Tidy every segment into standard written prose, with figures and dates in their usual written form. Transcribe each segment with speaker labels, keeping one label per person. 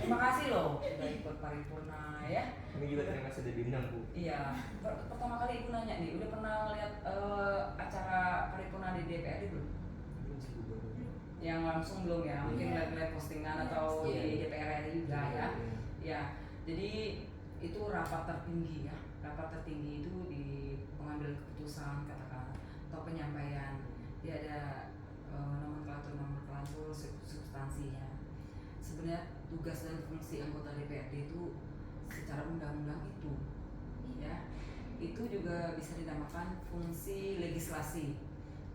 Speaker 1: Terima kasih loh sudah ikut paripurna ya.
Speaker 2: Kami juga terima kasih sudah diundang Bu.
Speaker 1: Iya, pertama kali ibu nanya nih, udah pernah lihat acara paripurna di DPRD belum?
Speaker 2: Belum sih Bu, baru.
Speaker 1: Yang langsung belum ya, mungkin
Speaker 3: Iya.
Speaker 1: lihat postingan
Speaker 3: Iya.
Speaker 1: atau
Speaker 2: Iya.
Speaker 1: di DPR RI juga ya.
Speaker 2: Iya.
Speaker 1: Ya, jadi itu rapat tertinggi ya. Rapat tertinggi itu di pengambilan keputusan katakan atau penyampaian. Dia ada nomenklatur substansinya. Sebenarnya tugas dan fungsi anggota DPRD itu secara undang-undang itu ya, itu juga bisa dinamakan fungsi legislasi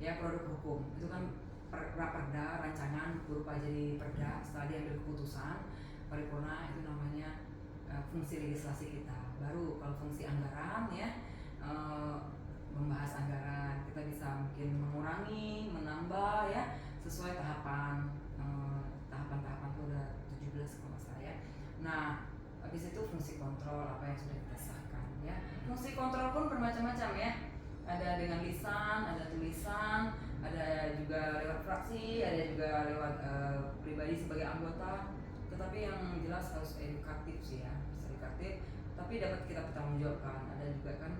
Speaker 1: ya, produk hukum itu kan raperda, rancangan berupa jadi perda, setelah diambil keputusan paripurna itu namanya fungsi legislasi kita. Baru kalau fungsi anggaran ya, membahas anggaran, kita bisa mungkin mengurangi, menambah ya sesuai tahapan. Tahapan-tahapan itu ada 17 kalau saya. Nah, habis itu fungsi kontrol apa yang sudah kita sahkan ya. Fungsi kontrol pun bermacam-macam ya. Ada dengan lisan, ada tulisan, ada juga lewat fraksi, ada juga lewat pribadi sebagai anggota. Tetapi yang jelas harus edukatif sih ya, bisa edukatif. Tapi dapat kita pertanggungjawabkan. Ada juga kan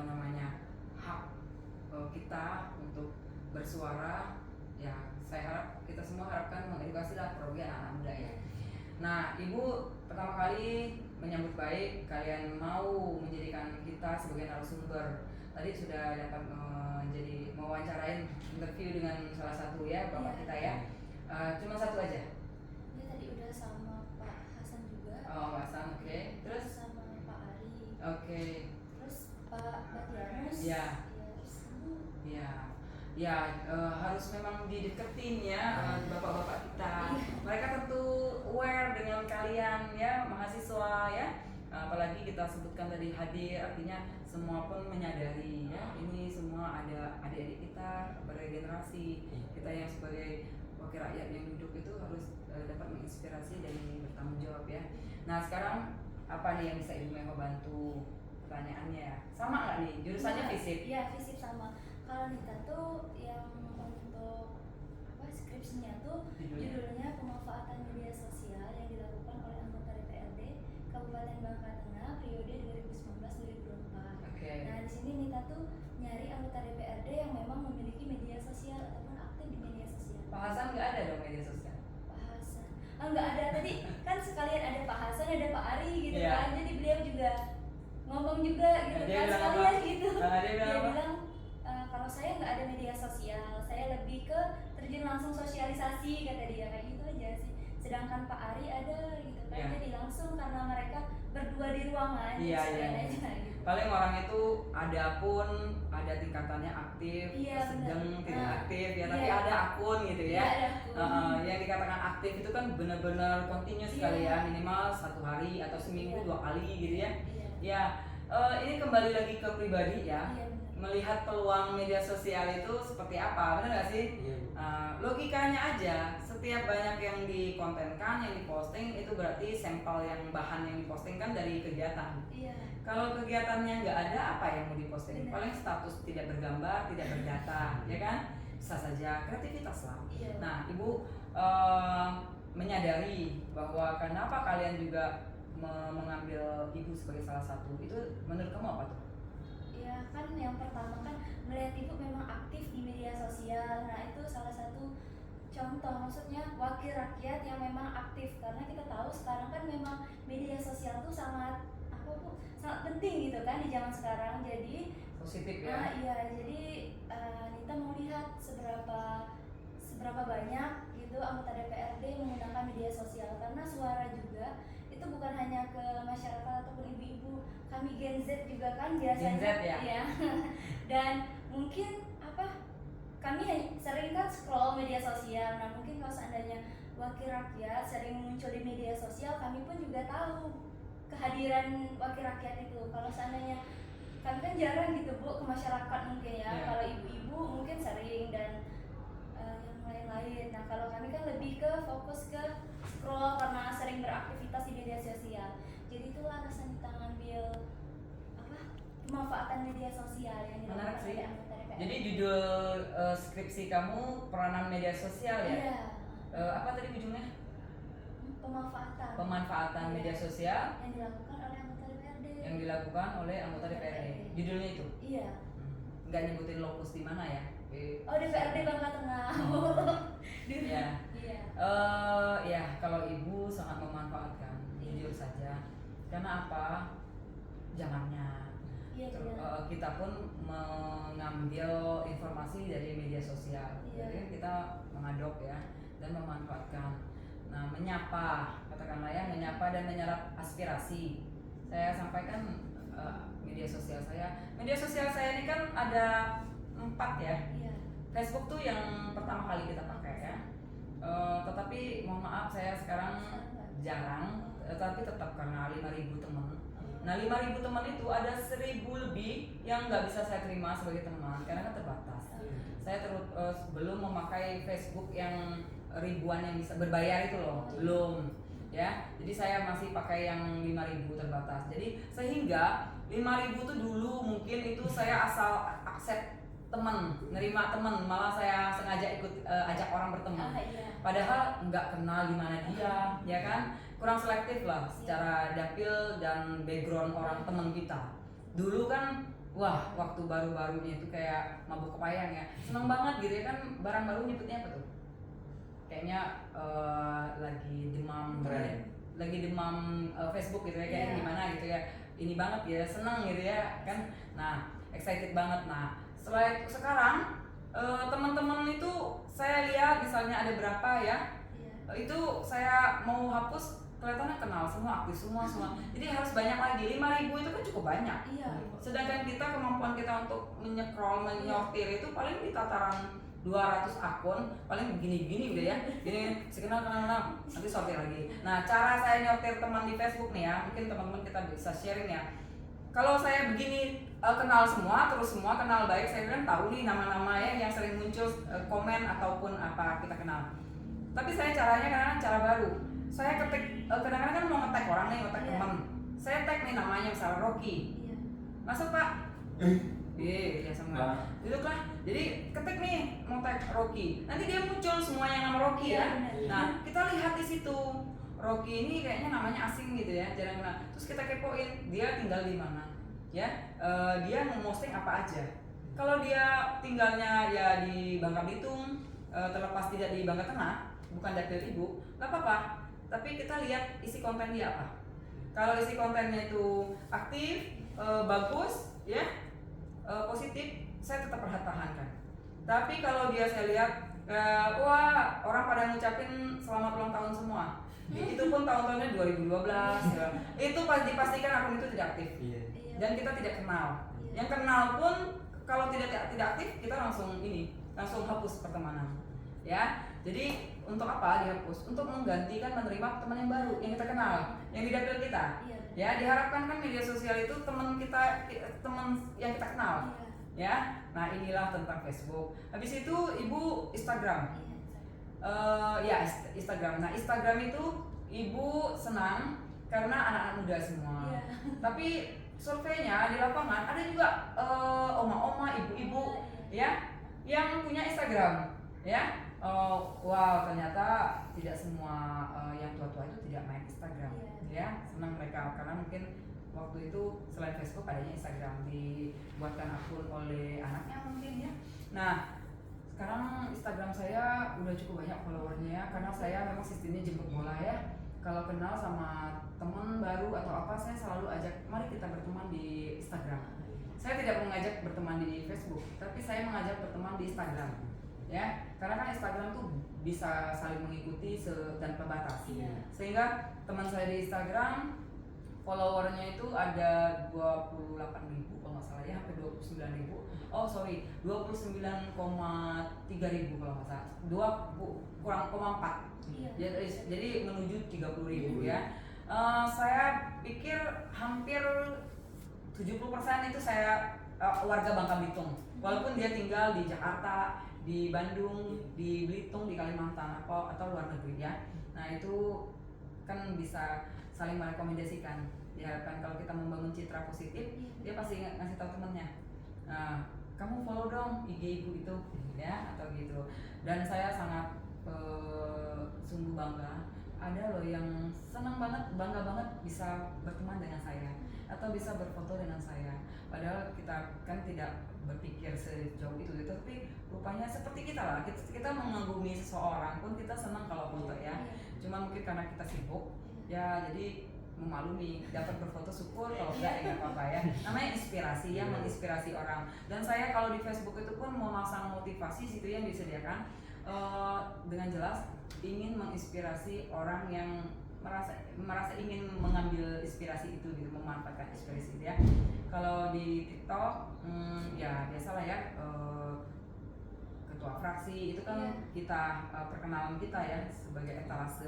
Speaker 1: namanya hak kita untuk bersuara. Ya, saya harap kita semua harapkan mengedukasi lah program anak muda ya. Nah, Ibu pertama kali menyambut baik kalian mau menjadikan kita sebagai narasumber. Tadi sudah dapat menjadi mewawancarain interview dengan salah satu ya bapak kita ya. Cuma satu aja.
Speaker 3: Ya tadi udah sama Pak Hasan juga.
Speaker 1: Oh, Pak Hasan, oke. Terus
Speaker 3: sama Pak Ari.
Speaker 1: Oke.
Speaker 3: Terus Pak Batianus.
Speaker 1: Ya.
Speaker 3: Terus kamu.
Speaker 1: Ya. Ya, harus memang dideketin ya bapak-bapak kita. Mereka tentu aware dengan kalian ya, mahasiswa ya. Apalagi kita sebutkan tadi hadir, artinya semua pun menyadari ya, ini semua ada adik-adik kita, bergenerasi kita yang sebagai wakil rakyat yang duduk itu harus dapat menginspirasi dan bertanggung jawab ya. Nah, sekarang apa nih yang bisa Ibu Meho bantu? Pertanyaannya sama nggak nih jurusannya fisip?
Speaker 3: Iya, fisip sama. Kalau Nita tuh yang untuk skripsinya tuh judulnya pemanfaatan media sosial yang dilakukan oleh anggota DPRD Kabupaten Bangka Tengah periode 2019-2024. Nah, di sini Nita tuh nyari anggota DPRD yang memang memiliki media sosial ataupun aktif di media sosial.
Speaker 1: Pak Hasan nggak ada dong media sosial?
Speaker 3: Pak Hasan, nggak ada. Tadi kan sekalian ada Pak Hasan, ada Pak Ari gitu kan. Jadi beliau juga ngomong juga gitu kan sekalian gitu. Dia bilang kalau saya nggak ada media sosial, saya lebih ke terjun langsung sosialisasi kata dia, kayak gitu aja sih. Sedangkan Pak Ari ada gitu kan, jadi langsung karena mereka berdua di ruangan, aja gitu.
Speaker 1: Paling orang itu ada pun ada tingkatannya aktif, sedang tidak aktif ya, tapi ada akun gitu ya. Yang dikatakan aktif itu kan benar-benar continuous sekali ya, minimal 1 hari atau seminggu 2 kali gitu ya. Ya, ini kembali lagi ke pribadi ya. Melihat peluang media sosial itu seperti apa, benar nggak sih? Logikanya aja, setiap banyak yang dikontenkan, yang diposting itu berarti sampel yang bahan yang diposting kan dari kegiatan. Kalau kegiatannya nggak ada, apa yang mau diposting? Paling status tidak bergambar, tidak berdata, ya kan? Bisa saja kreativitas lah. Nah, Ibu menyadari bahwa kenapa kalian juga mengambil Ibu sebagai salah satu, itu menurut kamu apa tuh?
Speaker 3: Ya kan yang pertama kan melihat Ibu memang aktif di media sosial. Nah, itu salah satu contoh, maksudnya wakil rakyat yang memang aktif, karena kita tahu sekarang kan memang media sosial tuh sangat sangat penting gitu kan di zaman sekarang. Jadi
Speaker 1: positif ya.
Speaker 3: Jadi Nita mau lihat seberapa banyak gitu anggota DPRD menggunakan media sosial, karena suara juga itu bukan hanya ke masyarakat ataupun ibu-ibu, kami Gen Z juga kan biasanya.
Speaker 1: Gen Z ya.
Speaker 3: Dan mungkin kami sering kan scroll media sosial. Nah, mungkin kalau seandainya wakil rakyat sering muncul di media sosial, kami pun juga tahu kehadiran wakil rakyat itu. Kalau seandainya kami kan jarang gitu Bu ke masyarakat mungkin ya. Kalau ibu-ibu mungkin sering dan yang lain-lain. Nah, kalau kami kan lebih ke fokus ke scroll karena sering beraktivitas di media sosial. Jadi itulah rasa kita ngambil pemanfaatan media sosial yang dilakukan oleh anggota DPR.
Speaker 1: Jadi judul skripsi kamu peranan media sosial ya?
Speaker 3: Iya.
Speaker 1: Apa tadi ujungnya? pemanfaatan
Speaker 3: Iya.
Speaker 1: media sosial
Speaker 3: yang dilakukan oleh anggota DPRD.
Speaker 1: yang dilakukan oleh anggota DPRD. Judulnya itu
Speaker 3: Iya.
Speaker 1: nggak nyebutin lokus di mana ya?
Speaker 3: Oh, DPRD Bangka Tengah.
Speaker 1: Ya.
Speaker 3: Iya.
Speaker 1: Ya kalau ibu sangat memanfaatkan, jujur saja. Karena apa? Jangannya.
Speaker 3: Iya, benar.
Speaker 1: Kita pun mengambil informasi dari media sosial.
Speaker 3: Iya.
Speaker 1: Jadi kita mengadop ya dan memanfaatkan. Nah, menyapa, katakanlah ya, menyapa dan menyerap aspirasi. Saya sampaikan media sosial saya. Media sosial saya ini kan ada 4 ya.
Speaker 3: Iya.
Speaker 1: Facebook tuh yang pertama kali kita pakai ya. Tetapi mohon maaf saya sekarang jarang, tapi tetap karena 5.000 teman. Nah 5.000 teman itu ada 1.000 lebih yang nggak bisa saya terima sebagai teman karena kan terbatas. Saya belum memakai Facebook yang ribuan yang bisa berbayar itu loh, belum ya. Jadi saya masih pakai yang 5.000 terbatas. Jadi sehingga 5.000 itu dulu mungkin itu saya asal accept teman, nerima teman, malah saya sengaja ikut ajak orang berteman.
Speaker 3: Iya.
Speaker 1: Padahal nggak kenal gimana dia, ya kan? Kurang selektif lah secara dapil dan background orang teman kita. Dulu kan, wah waktu baru-barunya itu kayak mabuk kepayang ya, seneng banget gitu ya kan, barang baru nyebutnya apa tuh? Kayaknya lagi demam, lagi demam Facebook gitu ya, kayak
Speaker 3: Iya.
Speaker 1: gimana gitu ya, ini banget ya, seneng gitu ya kan. Nah excited banget. Nah setelah itu sekarang teman-teman itu saya lihat misalnya ada berapa ya, itu saya mau hapus kelihatannya kenal semua, aktif semua. Jadi harus banyak lagi. 5.000 itu kan cukup banyak.
Speaker 3: Iya.
Speaker 1: Sedangkan kita kemampuan kita untuk menyekrol, menyortir itu paling di tataran 200 akun, paling begini-begini udah ya. Gini, kenal nanti sortir lagi. Nah, cara saya nyortir teman di Facebook nih ya, mungkin teman-teman kita bisa sharing ya. Kalau saya begini kenal semua, terus semua kenal baik, saya kan tahu nih nama-nama yang sering muncul komen ataupun apa kita kenal. Tapi saya caranya kadang-kadang cara baru. Saya ketik, kadang-kadang kan mau nge-tag orang nih, nge-tag teman. Saya tag nih namanya misalnya Rocky.
Speaker 3: Iya.
Speaker 1: Masuk Pak. Ya sama. Duduk lah. Jadi ketik nih mau tag Rocky. Nanti dia muncul semua yang nama Rocky ya. Nah kita lihat di situ. Rocky ini kayaknya namanya asing gitu ya, jarang kenal. Terus kita kepoin dia tinggal di mana, ya? Dia memposting apa aja. Kalau dia tinggalnya ya di Bangka Belitung, terlepas tidak di Bangka Tengah, bukan dapil ibu, nggak apa-apa. Tapi kita lihat isi konten dia apa. Kalau isi kontennya itu aktif, bagus, ya, positif, saya tetap pertahankan. Tapi kalau dia saya lihat, wah orang pada ngucapin selamat ulang tahun semua. Itu pun tahun-tahunnya 2012 ya. Itu dipastikan akun itu tidak aktif. Dan kita tidak kenal. Yang kenal pun kalau tidak aktif kita langsung hapus pertemanan. Ya. Jadi untuk apa dihapus? Untuk menggantikan menerima teman yang baru yang kita kenal, yang di dapil kita. Ya, diharapkan kan media sosial itu teman kita, teman yang kita kenal. Ya. Nah, inilah tentang Facebook. Habis itu Ibu Instagram. Ya Instagram. Nah Instagram itu ibu senang karena anak-anak muda semua. Tapi surveinya di lapangan ada juga oma-oma, ibu-ibu ya yang punya Instagram ya. Wow ternyata tidak semua yang tua-tua itu tidak main Instagram ya. Senang mereka karena mungkin waktu itu selain Facebook adanya Instagram, dibuatkan akun oleh anaknya mungkin ya. Nah sekarang Instagram saya udah cukup banyak followernya karena saya memang sistemnya jemput bola ya. Kalau kenal sama teman baru atau apa, saya selalu ajak mari kita berteman di Instagram. Saya tidak mengajak berteman di Facebook, tapi saya mengajak berteman di Instagram ya. Karena kan Instagram tuh bisa saling mengikuti tanpa batas. Sehingga teman saya di Instagram followernya itu ada 28.000 kalau nggak salah ya, hampir 29.000. Oh sorry, 29,3 ribu kalau nggak salah, kurang 4. Jadi menuju 30.000 ya. Saya pikir hampir 70% itu saya warga Bangka Belitung, walaupun dia tinggal di Jakarta, di Bandung, di Belitung, di Kalimantan atau luar negeri ya. Nah itu kan bisa saling merekomendasikan. Diharapkan kalau kita membangun citra positif, dia pasti ngasih tahu temennya. Nah, kamu follow dong IG ibu itu ya atau gitu. Dan saya sangat sungguh bangga ada loh yang senang banget, bangga banget bisa berteman dengan saya atau bisa berfoto dengan saya. Padahal kita kan tidak berpikir sejauh itu, tapi rupanya seperti kita lah. Kita mengagumi seseorang pun kita senang kalau foto ya. Cuma mungkin karena kita sibuk ya, jadi memaklumi, dapat berfoto syukur, kalau enggak ya nggak apa-apa ya. Namanya inspirasi ya, menginspirasi orang. Dan saya kalau di Facebook itu pun memasang motivasi situ yang disediakan dengan jelas ingin menginspirasi orang yang merasa ingin mengambil inspirasi itu gitu, memanfaatkan inspirasi itu ya. Kalau di TikTok ya biasalah ya, ketua fraksi itu kan kita perkenalan kita ya sebagai etalase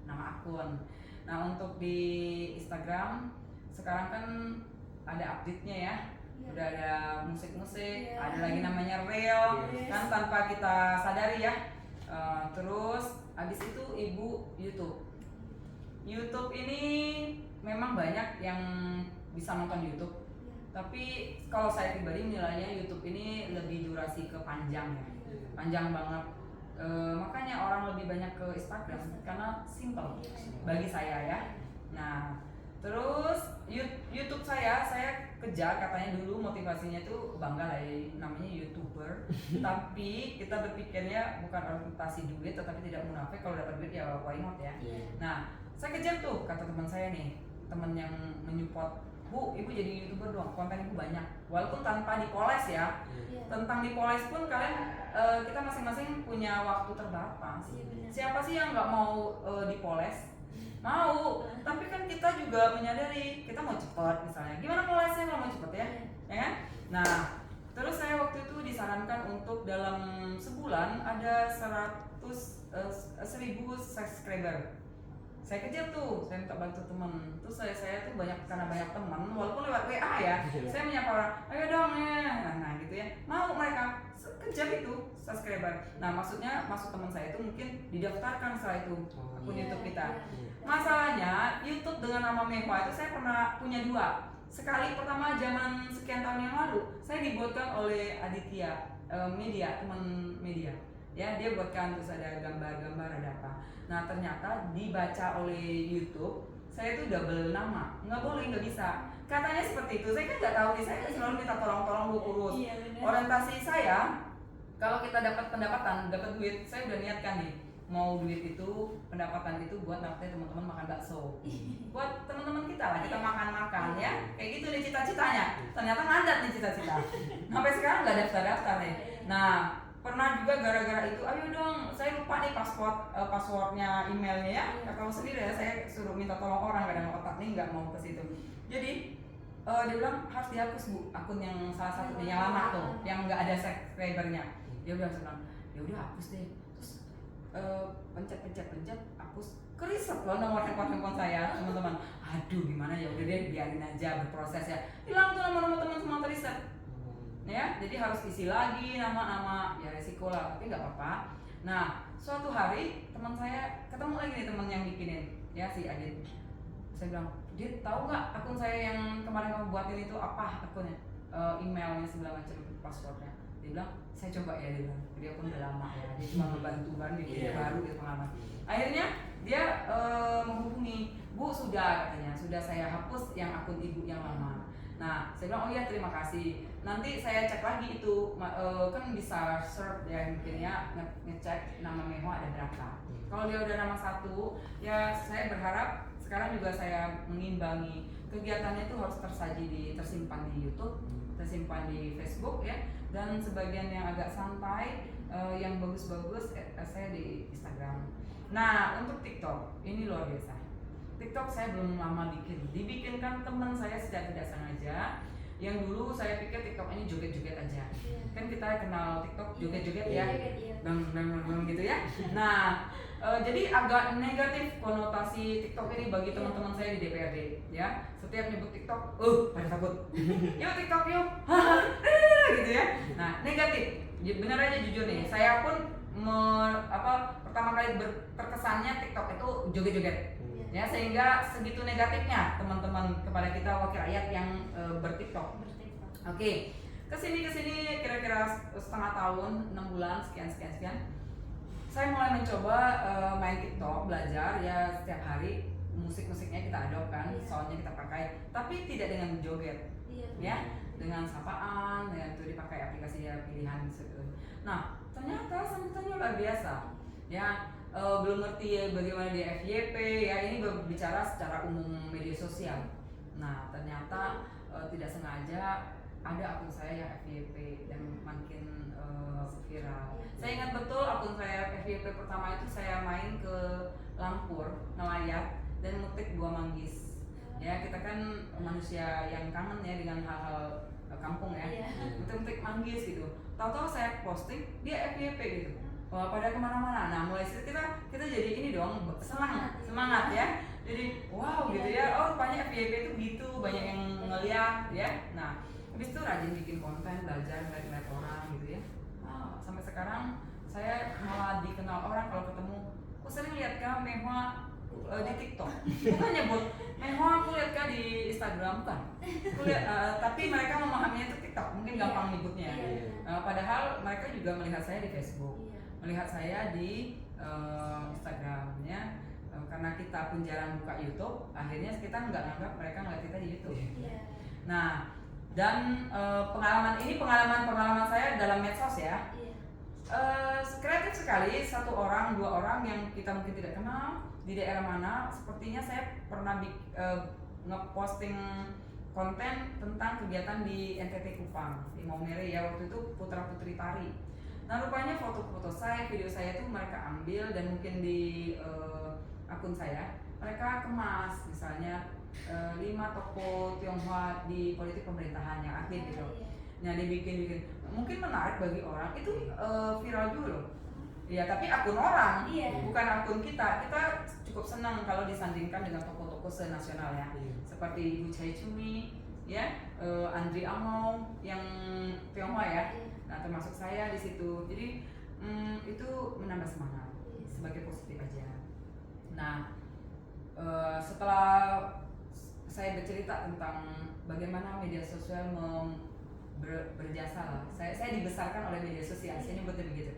Speaker 1: nama akun. Nah untuk di Instagram sekarang kan ada update-nya ya, udah ada musik-musik, ada lagi namanya reel kan tanpa kita sadari ya. Terus habis itu ibu YouTube ini memang banyak yang bisa nonton YouTube, tapi kalau saya pribadi menilainya YouTube ini lebih durasi ke panjang ya, panjang banget. Makanya orang lebih banyak ke Instagram karena simple bagi saya ya. Nah terus YouTube saya kejar, katanya dulu motivasinya itu bangga lah ya, namanya YouTuber. Tapi kita berpikirnya bukan orientasi duit, tetapi tidak munafik, kalau dapat duit ya why not ya. Nah saya kejar tuh, kata teman saya nih, teman yang menyupport, Bu, ibu jadi YouTuber dong, konten ibu banyak, walaupun tanpa dipoles ya. Tentang dipoles pun kalian kita masing-masing punya waktu terbatas. Siapa sih yang nggak mau dipoles? Mau, tapi kan kita juga menyadari kita mau cepat misalnya. Gimana polesnya kalau mau cepet ya? Ya kan? Nah, terus saya waktu itu disarankan untuk dalam sebulan ada 1000 subscriber. Saya kejar tuh, saya minta bantu teman. Terus saya tuh karena banyak teman, walaupun lewat WA ya, saya menyapa orang, ayo dong ya, nah gitu ya. Mau mereka kejar itu subscriber. Nah maksudnya maksud teman saya itu mungkin didaftarkan setelah itu akun YouTube kita. Masalahnya YouTube dengan nama Mehwa itu saya pernah punya 2. Sekali pertama zaman sekian tahun yang lalu, saya dibuatkan oleh Aditya media, teman media. Ya, dia buatkan, terus ada gambar-gambar, ada apa. Nah ternyata dibaca oleh YouTube, saya itu double nama, nggak boleh, nggak bisa. Katanya seperti itu, saya kan nggak tahu nih, saya selalu minta tolong Bu urus. Orientasi saya, kalau kita dapat pendapatan, dapat duit, saya udah niatkan nih, mau duit itu, pendapatan itu buat naktir teman-teman makan bakso, buat teman-teman kita lah, kita makan-makan ya, kayak gitu nih cita-citanya. Ternyata ngadat nih cita-cita, sampai sekarang nggak daftar-daftar nih. Nah pernah juga gara-gara itu, ayo dong, saya lupa nih passwordnya emailnya ya. Kalau sendiri ya, saya suruh minta tolong orang, kadang otak nih nggak mau ke situ. Jadi dia bilang harus dihapus Bu, akun yang salah satu yang lama tuh, yang nggak ada subscribernya. Dia udah bilang, ya udah hapus deh. Terus pencet, hapus. Kerisep loh nomor handphone saya teman-teman. Aduh gimana ya, udah deh biarin aja berproses ya. Hilang tuh nomor teman semua teriset. Ya, jadi harus isi lagi nama-nama, ya resiko lah, tapi nggak apa-apa. Nah, suatu hari teman saya ketemu lagi nih, teman yang bikinin, ya si Adit. Saya bilang, Dit, tahu nggak akun saya yang kemarin kamu buatin itu apa akunnya? Emailnya segala macam, passwordnya. Dia bilang, saya coba ya, dia bilang. Dia pun udah lama ya, dia cuma membantu kan, bikinnya baru gitu pengalaman. Akhirnya dia menghubungi, Bu sudah katanya, sudah saya hapus yang akun ibu yang lama. Nah, saya bilang, oh iya terima kasih. Nanti saya cek lagi itu, kan bisa search ya mungkinnya, ngecek nama Mehwa ada berapa. Kalau dia udah nama 1, ya saya berharap sekarang juga saya mengimbangi kegiatannya itu harus tersimpan di YouTube, tersimpan di Facebook ya, dan sebagian yang agak santai, yang bagus-bagus saya di Instagram. Nah untuk TikTok ini luar biasa. TikTok saya belum lama dibikinkan teman saya secara tidak sengaja. Yang dulu saya pikir TikTok ini joget-joget aja. Kan kita kenal TikTok joget-joget ya, bang gitu ya. Nah, jadi agak negatif konotasi TikTok ini bagi teman-teman saya di DPRD ya. Setiap nyebut TikTok, pada takut. Yuk TikTok yuk, gitu ya. Nah, negatif. Benar aja jujur nih, saya pun pertama kali terkesannya TikTok itu joget-joget. Ya, sehingga segitu negatifnya teman-teman kepada kita wakil rakyat yang bertiktok. Oke, kesini kira-kira setengah tahun, 6 bulan, sekian. saya mulai mencoba main TikTok, belajar ya setiap hari musik-musiknya kita adopt kan,
Speaker 3: Iya.
Speaker 1: soundnya kita pakai, tapi tidak dengan joget,
Speaker 3: Iya.
Speaker 1: ya, dengan sapaan, dengan itu dipakai aplikasi ya pilihan gitu. Nah, ternyata sambutannya luar biasa, ya. Belum ngerti ya bagaimana di FYP ya, ini berbicara secara umum media sosial. Nah, ternyata tidak sengaja ada akun saya yang FYP dan makin viral. Saya ingat betul akun saya FYP pertama itu saya main ke Lampur, ngelayat dan metik buah manggis. Ya, kita kan manusia yang kangen ya dengan hal-hal kampung ya.
Speaker 3: Iya.
Speaker 1: Metik manggis gitu. Tahu-tahu saya posting dia FYP gitu. Wah, pada kemana-mana. Nah, mulai situ kita jadi ini dong, semangat ya. Jadi wow gitu ya. Oh, rupanya FYP itu gitu, banyak yang ngeliat ya. Nah, habis itu rajin bikin konten, belajar ngeliat orang gitu ya. Sampai sekarang saya malah dikenal orang kalau ketemu. Aku sering lihat kak Mehwa di TikTok. Bukan nyebut Mehwa, aku lihat kak di Instagram kan. Aku lihat, tapi mereka memahaminya itu TikTok, mungkin gampang nyebutnya. Padahal mereka juga melihat saya di Facebook, melihat saya di Instagram ya. Karena kita pun jarang buka YouTube, akhirnya kita nggak nganggap mereka ngeliat kita di YouTube. Nah, dan pengalaman saya dalam medsos ya. Kreatif sekali, satu orang, dua orang yang kita mungkin tidak kenal di daerah mana. Sepertinya saya pernah ngeposting konten tentang kegiatan di NTT Kupang, di Maumere ya, waktu itu putra putri tari. Nah, rupanya foto-foto saya, video saya itu mereka ambil dan mungkin di akun saya mereka kemas, misalnya 5 tokoh Tionghoa di politik pemerintahan yang aktif gitu. Nah, dibikin mungkin menarik bagi orang itu, viral dulu loh. Ya, tapi akun orang, bukan akun kita. Kita cukup senang kalau disandingkan dengan tokoh-tokoh senasional ya, seperti Ibu Chai Chumi, ya, Andri Among yang Tionghoa ya. Nah, termasuk saya di situ. Jadi itu menambah semangat sebagai positif aja. Nah, setelah saya bercerita tentang bagaimana media sosial berjasa lah. Saya dibesarkan oleh media sosial, saya nyebutnya begitu.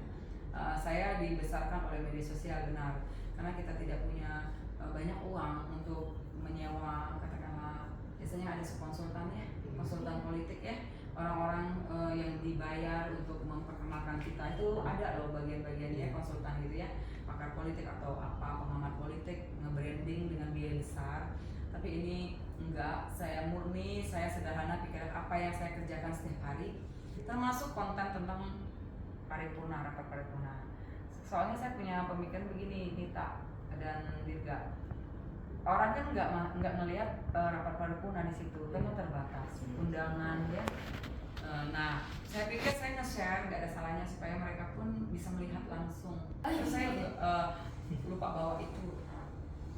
Speaker 1: Saya dibesarkan oleh media sosial, benar, karena kita tidak punya banyak uang untuk menyewa, katakanlah biasanya ada konsultan ya, konsultan politik ya, orang-orang yang dibayar untuk memperkenalkan kita itu ada loh bagian-bagiannya konsultan gitu ya, pakar politik atau apa, pengamat politik, nge-branding dengan biaya besar. Tapi ini enggak, saya murni, saya sederhana pikiran apa yang saya kerjakan setiap hari, termasuk konten tentang paripurna, rapat paripurna. Soalnya saya punya pemikiran begini, Nita dan Dirga. Orang kan nggak ngelihat rapat paripurna di situ, kan terbatas undangan ya. Nah, saya pikir saya nge-share nggak ada salahnya supaya mereka pun bisa melihat langsung. Terus saya lupa bawa itu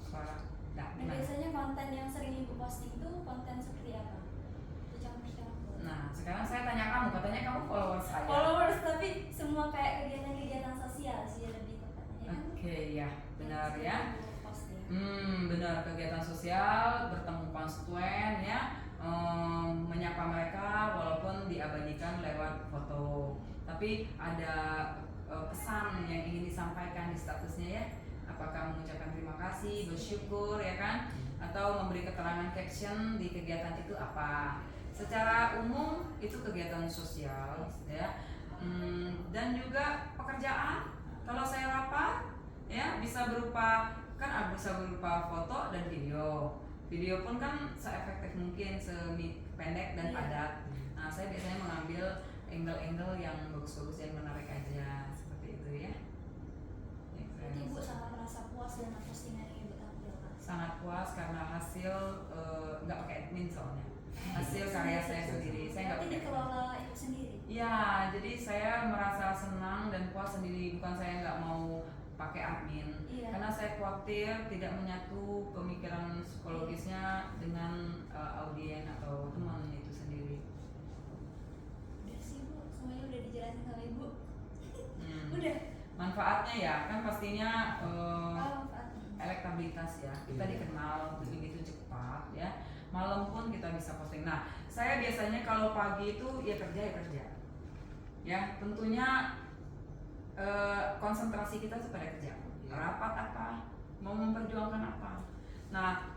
Speaker 1: suara. Nah,
Speaker 3: biasanya konten yang sering ibu posting itu konten seperti apa?
Speaker 1: Nah, sekarang saya tanya kamu, katanya kamu followers saya.
Speaker 3: Followers, tapi semua kayak kegiatan-kegiatan sosial sih lebih tepatnya.
Speaker 1: Oke, ya, benar ya.
Speaker 3: Posting.
Speaker 1: Benar, kegiatan sosial, bertemu konstituen ya, menyapa mereka walaupun diabadikan lewat foto. Tapi ada pesan yang ingin disampaikan di statusnya ya. Apakah mengucapkan terima kasih, bersyukur ya kan, atau memberi keterangan caption di kegiatan itu apa. Secara umum itu kegiatan sosial ya, dan juga pekerjaan. Kalau saya rapat ya bisa berupa foto dan video. Video pun kan seefektif mungkin, sependek dan padat. Nah, saya biasanya mengambil angle-angle yang bagus-bagus dan menarik aja, seperti itu ya.
Speaker 3: Berarti ibu sangat merasa puas dengan postingan yang ibu tampilkan.
Speaker 1: Sangat puas karena hasil nggak pakai admin soalnya. Hasil karya saya sendiri. Saya nggak
Speaker 3: Berarti
Speaker 1: pakai.
Speaker 3: dikelola ibu sendiri.
Speaker 1: Ya, jadi saya merasa senang dan puas sendiri. Bukan saya nggak mau pakai admin. Karena saya khawatir tidak menyatu pemikiran psikologisnya dengan audien atau teman itu sendiri.
Speaker 3: Udah sih bu, semuanya udah dijelasin sama ibu. Udah.
Speaker 1: Manfaatnya ya kan pastinya
Speaker 3: Manfaatnya.
Speaker 1: elektabilitas ya, kita dikenal begitu cepat ya, malam pun kita bisa posting. Nah, saya biasanya kalau pagi itu ya kerja ya tentunya konsentrasi kita tuh pada kerja, rapat apa, mau memperjuangkan apa. Nah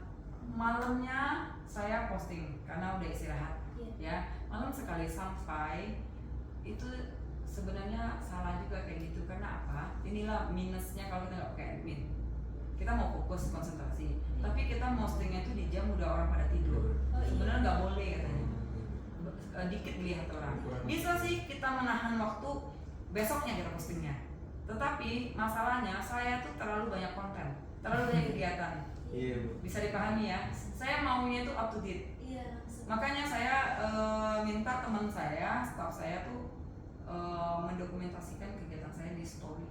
Speaker 1: malamnya saya posting karena udah istirahat, ya malam sekali sampai itu sebenarnya salah juga kayak gitu. Karena apa? Inilah minusnya kalau kita nggak pakai admin. Kita mau fokus konsentrasi, tapi kita postingnya itu di jam udah orang pada tidur. Sebenarnya nggak boleh katanya. Dikit melihat orang. Bisa sih kita menahan waktu besoknya kita postingnya. Tetapi masalahnya saya tuh terlalu banyak konten, terlalu banyak kegiatan.
Speaker 2: Iya, Bu.
Speaker 1: Bisa dipahami ya. Saya maunya itu up to date.
Speaker 3: Iya.
Speaker 1: Makanya saya minta teman saya, staff saya tuh mendokumentasikan kegiatan saya di story.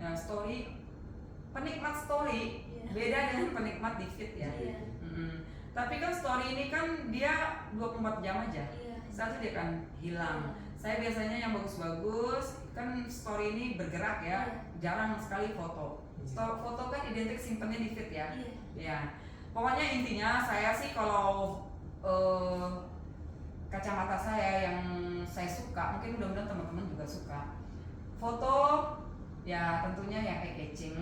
Speaker 1: Nah, story penikmat story beda dengan penikmat di feed ya. Tapi kan story ini kan dia 24 jam aja. Satu dia kan hilang. Saya biasanya yang bagus-bagus kan story ini bergerak ya, jarang sekali foto. Foto kan identik simpennya di feed ya. Ya. Pokoknya intinya saya sih kalau kacamata saya yang saya suka, mungkin mudah-mudahan teman-teman juga suka. Foto ya tentunya yang eye-catching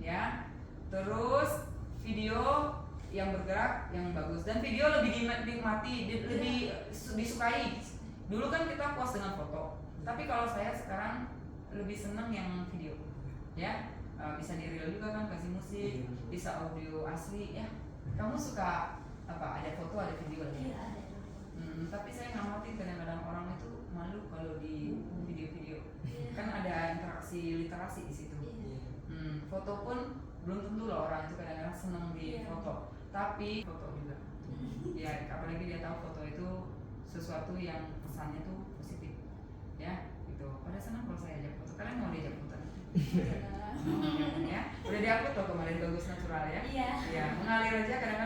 Speaker 1: ya. Terus video yang bergerak yang bagus, dan video lebih dinikmati, lebih disukai. Dulu kan kita puas dengan foto, tapi kalau saya sekarang lebih seneng yang video ya. Bisa di reel juga kan, kasih musik, bisa audio asli ya. Kamu suka apa? Ada foto, ada video lagi. Tapi saya ngamatin kadang-kadang orang itu malu kalau di video-video. Kan ada interaksi literasi di situ. Foto pun belum tentu loh orang itu kadang-kadang seneng di foto, tapi foto juga. Ya, apalagi dia tahu foto itu sesuatu yang pesannya tuh positif. Ya, gitu. Pada senang kalau saya ajak foto. Kalian mau diajak foto? Ya, udah diupload tuh kemarin, bagus natural ya. Iya. Mengalir aja kadang-kadang